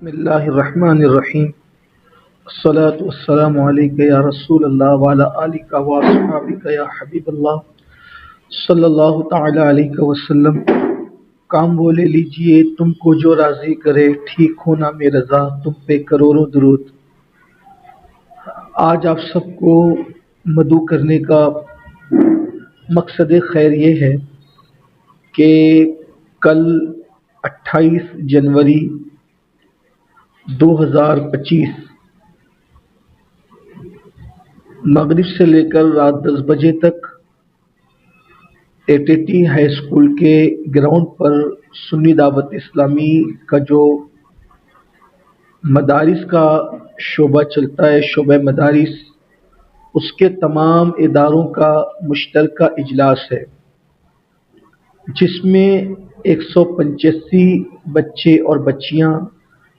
بسم اللہ الرحمن الرحیم الصلاۃ والسلام علیک یا رسول اللہ وعلی آلک و اصحابک یا حبیب اللہ صلی اللہ تعالی علیہ وسلم۔ کام وہ لے لیجئے تم کو جو راضی کرے، ٹھیک ہونا میں رضا تم پہ کروڑوں درود۔ آج آپ سب کو مدعو کرنے کا مقصد خیر یہ ہے کہ کل 28 جنوری 2025 مغرب سے لے کر رات 10 بجے تک ATT ہائی اسکول کے گراؤنڈ پر سنی دعوت اسلامی کا جو مدارس کا شعبہ چلتا ہے، شعبہ مدارس، اس کے تمام اداروں کا مشترکہ اجلاس ہے، جس میں 185 بچے اور بچیاں،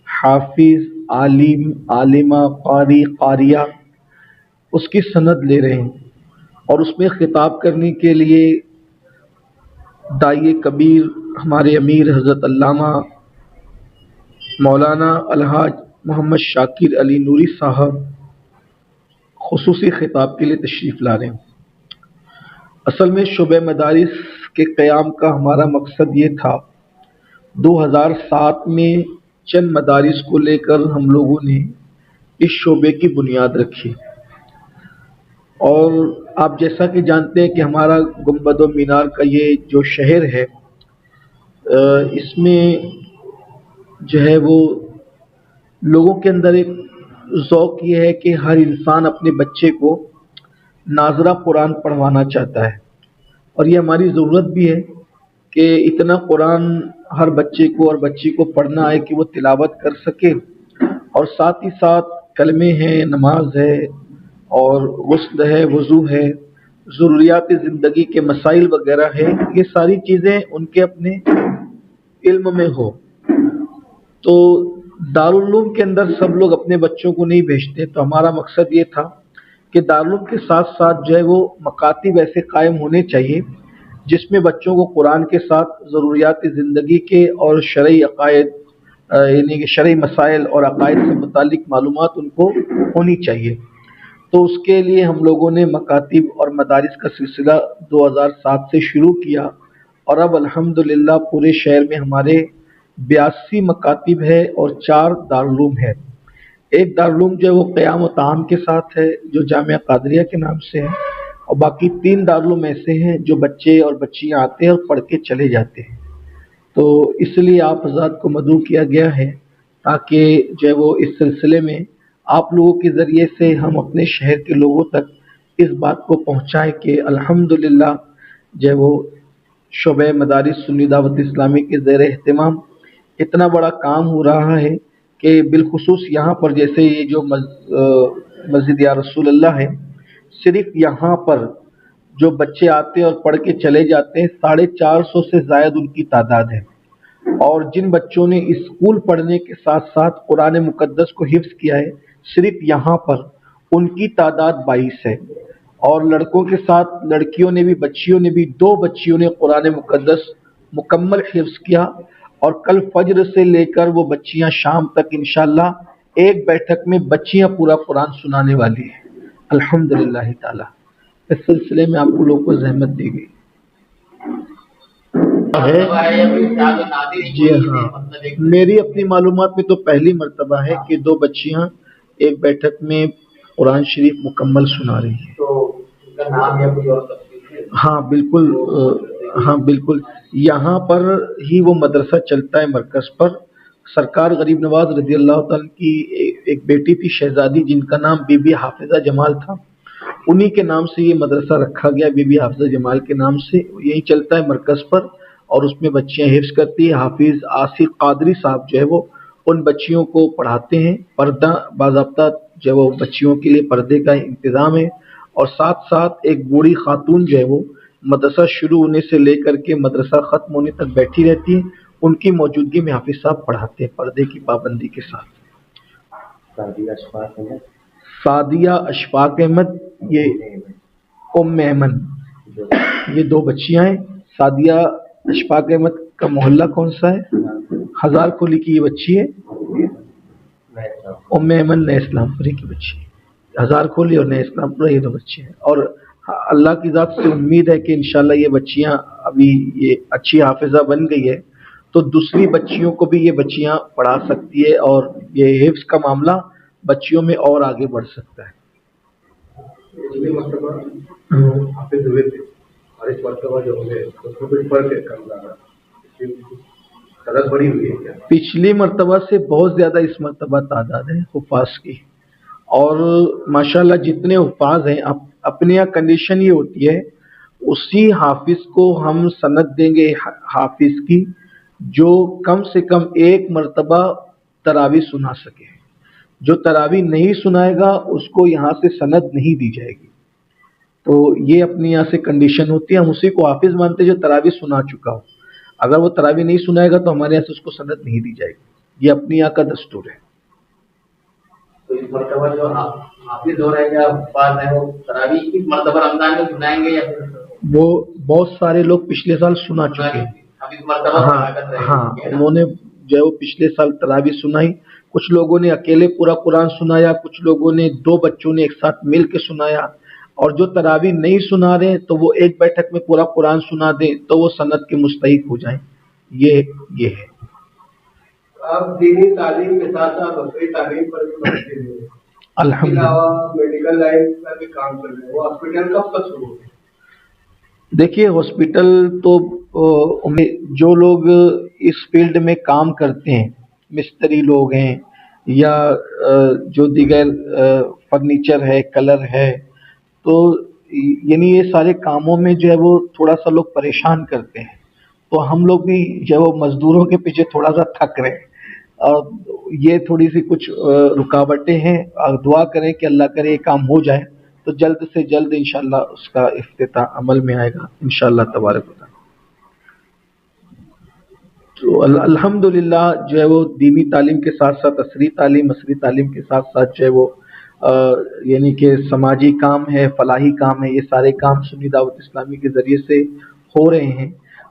حافظ، عالم، عالمہ، قاری، قاریہ اس کی سند لے رہے ہیں، اور اس میں خطاب کرنے کے لیے داعی کبیر ہمارے امیر حضرت علامہ مولانا الحاج محمد شاکر علی نوری صاحب خصوصی خطاب کے لیے تشریف لا رہے ہیں۔ اصل میں شعبہ مدارس کے قیام کا ہمارا مقصد یہ تھا، 2007 میں چند مدارس کو لے کر ہم لوگوں نے اس شعبے کی بنیاد رکھی، اور آپ جیسا کہ جانتے ہیں کہ ہمارا گنبد و مینار کا یہ جو شہر ہے، اس میں جو ہے وہ لوگوں کے اندر ایک ذوق یہ ہے کہ ہر انسان اپنے بچے کو ناظرہ قرآن پڑھوانا چاہتا ہے، اور یہ ہماری ضرورت بھی ہے کہ اتنا قرآن ہر بچے کو اور بچی کو پڑھنا ہے کہ وہ تلاوت کر سکے، اور ساتھ ہی ساتھ کلمے ہیں، نماز ہے، اور غسل ہے، وضو ہے، ضروریات زندگی کے مسائل وغیرہ ہے، یہ ساری چیزیں ان کے اپنے علم میں ہو۔ تو دارالعلوم کے اندر سب لوگ اپنے بچوں کو نہیں بھیجتے، تو ہمارا مقصد یہ تھا کہ دارالعلوم کے ساتھ ساتھ جو ہے وہ مکاتب ایسے قائم ہونے چاہیے جس میں بچوں کو قرآن کے ساتھ ضروریات زندگی کے اور شرعی عقائد، یعنی کہ شرعی مسائل اور عقائد سے متعلق معلومات ان کو ہونی چاہیے۔ تو اس کے لیے ہم لوگوں نے مکاتب اور مدارس کا سلسلہ 2007 سے شروع کیا، اور اب الحمدللہ پورے شہر میں ہمارے 82 مکاتب ہے اور 4 دارالعلوم ہے۔ ایک دارالعلوم جو ہے وہ قیام و تعام کے ساتھ ہے، جو جامعہ قادریہ کے نام سے ہے، اور باقی 3 دارالعلوم ایسے ہیں جو بچے اور بچیاں آتے ہیں اور پڑھ کے چلے جاتے ہیں۔ تو اس لیے آپ حضرات کو مدعو کیا گیا ہے تاکہ جو ہے وہ اس سلسلے میں آپ لوگوں کے ذریعے سے ہم اپنے شہر کے لوگوں تک اس بات کو پہنچائیں کہ الحمدللہ جو ہے وہ شعبہ مدارس سنی دعوت اسلامی کے زیر اہتمام اتنا بڑا کام ہو رہا ہے کہ بالخصوص یہاں پر جیسے یہ جو مسجد یا رسول اللہ ہے، صرف یہاں پر جو بچے آتے اور پڑھ کے چلے جاتے ہیں 450 سے زائد ان کی تعداد ہے، اور جن بچوں نے اسکول پڑھنے کے ساتھ ساتھ قرآن مقدس کو حفظ کیا ہے صرف یہاں پر ان کی تعداد 22 ہے، اور لڑکوں کے ساتھ لڑکیوں نے بھی، بچیوں نے بھی، 2 بچیوں نے قرآن مقدس مکمل حفظ کیا، اور کل فجر سے لے کر وہ بچیاں شام تک انشاءاللہ ایک بیٹھک میں بچیاں پورا قرآن سنانے والی ہیں الحمدللہ تعالی۔ اس سلسلے میں آپ کو لوگوں کو زحمت دی گئی ہے۔ جی ہاں، میری اپنی معلومات میں تو پہلی مرتبہ ہے کہ 2 بچیاں ایک بیٹھک میں قرآن شریف مکمل سنا رہی ہیں۔ ہاں بالکل، ہاں بالکل، یہاں پر ہی وہ مدرسہ چلتا ہے مرکز پر۔ سرکار غریب نواز رضی اللہ تعالیٰ کی ایک بیٹی تھی شہزادی جن کا نام بی بی حافظہ جمال تھا، انہی کے نام سے یہ مدرسہ رکھا گیا، بی بی حافظہ جمال کے نام سے یہی چلتا ہے مرکز پر، اور اس میں بچیاں حفظ کرتی ہیں۔ حافظ آصف قادری صاحب جو ہے وہ ان بچیوں کو پڑھاتے ہیں، پردہ باضابطہ جو ہے وہ بچیوں کے لیے پردے کا انتظام ہے، اور ساتھ ساتھ ایک بوڑھی خاتون جو ہے وہ مدرسہ شروع ہونے سے لے کر کے مدرسہ ختم ہونے تک بیٹھی رہتی ہے، ان کی موجودگی میں حافظ صاحب پڑھاتے ہیں پردے کی پابندی کے ساتھ۔ سعدیہ اشفاق احمد، یہ ام ایمن، یہ 2 بچیاں ہیں۔ سعدیہ اشفاق احمد کا محلہ کون سا ہے؟ ہزار کولی کی یہ بچی ہے، ام ایمن نئے اسلام پوری کی بچی ہے، ہزار کھولی اور نئے اسلام پورہ، یہ دو بچے ہیں۔ اور اللہ کی ذات سے امید ہے کہ انشاءاللہ یہ بچیاں ابھی یہ اچھی حافظہ بن گئی ہے تو دوسری بچیوں کو بھی یہ بچیاں پڑھا سکتی ہے، اور یہ حفظ کا معاملہ بچیوں میں اور آگے بڑھ سکتا ہے۔ پچھلی مرتبہ حافظ ہوئے تھے اور اس مرتبہ جو ہوئے اس میں کوئی فرق ہے کم زیادہ؟ تعداد بڑی ہوئی ہے کیا؟ پچھلی مرتبہ سے بہت زیادہ اس مرتبہ تعداد ہے حفاظ کی، اور ماشاءاللہ جتنے حفاظ ہیں اپنے یہاں کنڈیشن یہ ہوتی ہے اسی حافظ کو ہم سند دیں گے حافظ کی جو کم سے کم ایک مرتبہ تراویح سنا سکے، جو تراویح نہیں سنائے گا اس کو یہاں سے سند نہیں دی جائے گی۔ تو یہ اپنے یہاں سے کنڈیشن ہوتی ہے، ہم اسی کو حافظ مانتے ہیں جو تراویح سنا چکا ہو، اگر وہ تراویح نہیں سنائے گا تو ہمارے یہاں سے اس کو سند نہیں دی جائے گی، یہ اپنے یہاں کا دستور ہے۔ تو اس مرتبہ جو حافظ ہو رہے ہیں حفاظ ہیں وہ تراویح کس مرتبہ رمضان میں سنائیں گے یا پھر وہ بہت سارے لوگ پچھلے سال سنا چکے ہیں، اب اس مرتبہ ہاں انہوں نے جو ہے وہ پچھلے سال تراویح سنائی، کچھ لوگوں نے اکیلے پورا قرآن سنایا، کچھ لوگوں نے دو بچوں نے ایک ساتھ مل کے سنایا، اور جو تراویح نہیں سنا رہے تو وہ ایک بیٹھک میں پورا قرآن سنا دیں تو وہ سند کے مستحق ہو جائیں۔ یہ ہے۔ آپ دینی تعلیم کے ساتھ ساتھ عصری تعلیم پر بھی پڑھتے ہیں، الحمدللہ۔ میڈیکل لائن پر بھی کام کر رہے ہیں، وہ ہاسپٹل کب تک شروع ہوگی؟ دیکھیے ہاسپٹل تو جو لوگ اس فیلڈ میں کام کرتے ہیں، مستری لوگ ہیں یا جو دیگر فرنیچر ہے، کلر ہے، تو یعنی یہ سارے کاموں میں جو ہے وہ تھوڑا سا لوگ پریشان کرتے ہیں، تو ہم لوگ بھی جو ہے وہ مزدوروں کے پیچھے تھوڑا سا تھک رہے ہیں، اور یہ تھوڑی سی کچھ رکاوٹیں ہیں، اور دعا کریں کہ اللہ کرے یہ کام ہو جائے تو جلد سے جلد انشاءاللہ اس کا افتتاح عمل میں آئے گا انشاءاللہ تبارک و تعالی۔ تو الحمدللہ جو ہے وہ دینی تعلیم کے ساتھ ساتھ عصری تعلیم کے ساتھ ساتھ جو ہے وہ یعنی کہ سماجی کام ہے، فلاحی کام ہے، یہ سارے کام سنی دعوت اسلامی کے ذریعے سے ہو رہے ہیں۔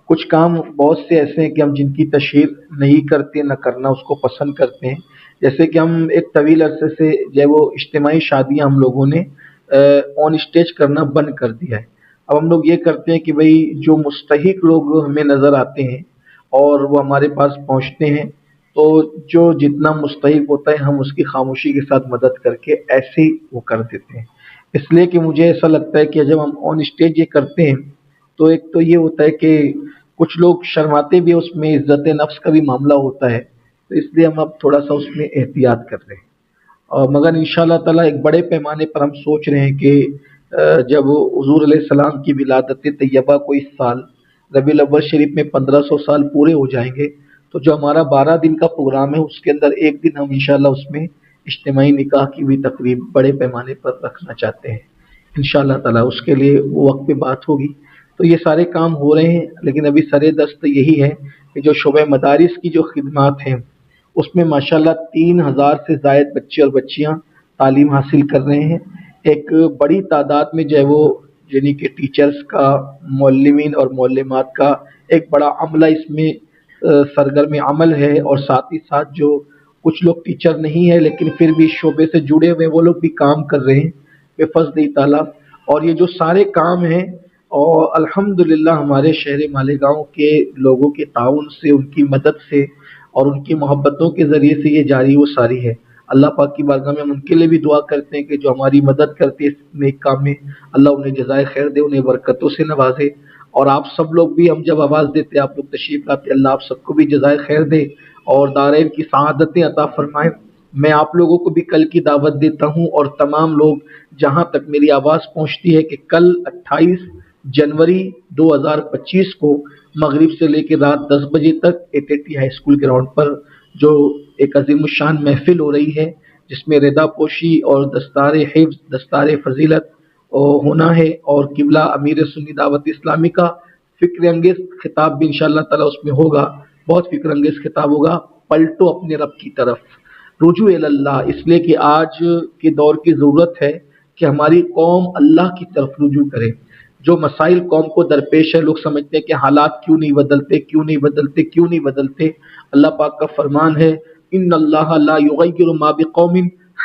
کچھ کام بہت سے ایسے ہیں کہ ہم جن کی تشہیر نہیں کرتے، نہ کرنا اس کو پسند کرتے ہیں، جیسے کہ ہم ایک طویل عرصے سے جو ہے وہ اجتماعی شادیاں ہم لوگوں نے آن اسٹیج کرنا بند کر دیا ہے۔ اب ہم لوگ یہ کرتے ہیں کہ بھئی جو مستحق لوگ ہمیں نظر آتے ہیں اور وہ ہمارے پاس پہنچتے ہیں تو جو جتنا مستحق ہوتا ہے ہم اس کی خاموشی کے ساتھ مدد کر کے ایسے ہی وہ کر دیتے ہیں، اس لیے کہ مجھے ایسا لگتا ہے کہ جب ہم آن اسٹیج یہ کرتے ہیں تو ایک تو یہ ہوتا ہے کہ کچھ لوگ شرماتے بھی، اس میں عزت نفس کا بھی معاملہ ہوتا ہے، تو اس لیے ہم اب تھوڑا سا اس میں احتیاط کر رہے ہیں، اور مگر انشاءاللہ تعالی ایک بڑے پیمانے پر ہم سوچ رہے ہیں کہ جب حضور علیہ السلام کی ولادت طیبہ کو اس سال ربیع الاول شریف میں 1500 سال پورے ہو جائیں گے تو جو ہمارا 12 دن کا پروگرام ہے اس کے اندر ایک دن ہم انشاءاللہ اس میں اجتماعی نکاح کی بھی تقریب بڑے پیمانے پر رکھنا چاہتے ہیں انشاءاللہ تعالی، اس کے لیے وہ وقت پہ بات ہوگی۔ تو یہ سارے کام ہو رہے ہیں، لیکن ابھی سر دست یہی ہے کہ جو شعبہ مدارس کی جو خدمات ہیں اس میں ماشاءاللہ 3000 سے زائد بچے اور بچیاں تعلیم حاصل کر رہے ہیں، ایک بڑی تعداد میں جو ہے وہ یعنی کہ ٹیچرز کا، معلمین اور معلمات کا ایک بڑا عملہ اس میں سرگرم عمل ہے، اور ساتھ ہی ساتھ جو کچھ لوگ ٹیچر نہیں ہے لیکن پھر بھی شعبے سے جڑے ہوئے وہ لوگ بھی کام کر رہے ہیں بفضل تعالیٰ، اور یہ جو سارے کام ہیں اور الحمدللہ ہمارے شہر مالیگاؤں کے لوگوں کے تعاون سے، ان کی مدد سے اور ان کی محبتوں کے ذریعے سے یہ جاری و ساری ہے۔ اللہ پاک کی بارگاہ میں ہم ان کے لیے بھی دعا کرتے ہیں کہ جو ہماری مدد کرتے ہیں اس نیک کام میں، اللہ انہیں جزائے خیر دے، انہیں برکتوں سے نوازے، اور آپ سب لوگ بھی، ہم جب آواز دیتے آپ لوگ تشریف لاتے، اللہ آپ سب کو بھی جزائے خیر دے اور دارین کی سعادتیں عطا فرمائے۔ میں آپ لوگوں کو بھی کل کی دعوت دیتا ہوں، اور تمام لوگ جہاں تک میری آواز پہنچتی ہے کہ کل 28 جنوری 2025 کو مغرب سے لے کے رات 10 بجے تک ATT ہائی اسکول گراؤنڈ پر جو ایک عظیم الشان محفل ہو رہی ہے جس میں ردا پوشی اور دستار حفظ، دستار فضیلت ہونا ہے، اور قبلہ امیر سنی دعوت اسلامی کا فکر انگیز خطاب بھی انشاءاللہ تعالی اس میں ہوگا، بہت فکر انگیز خطاب ہوگا، پلٹو اپنے رب کی طرف، رجوع اللہ، اس لیے کہ آج کے دور کی ضرورت ہے کہ ہماری قوم اللہ کی طرف رجوع کرے۔ جو مسائل قوم کو درپیش ہے، لوگ سمجھتے ہیں کہ حالات کیوں نہیں بدلتے، کیوں نہیں بدلتے، کیوں نہیں بدلتے۔ اللہ پاک کا فرمان ہے ان اللہ لا یغیر ما بقوم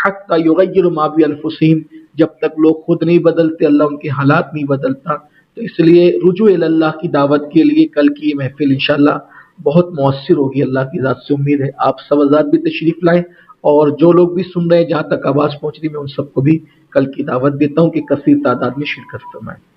حتی یغیر ما بانفسہم، جب تک لوگ خود نہیں بدلتے اللہ ان کے حالات نہیں بدلتا۔ تو اس لیے رجوع الی اللہ کی دعوت کے لیے کل کی یہ محفل انشاءاللہ بہت مؤثر ہوگی، اللہ کی ذات سے امید ہے۔ آپ سب حضرات بھی تشریف لائیں، اور جو لوگ بھی سن رہے ہیں جہاں تک آواز پہنچ رہی میں ان سب کو بھی کل کی دعوت دیتا ہوں کہ کثیر تعداد میں شرکت فرمائیں۔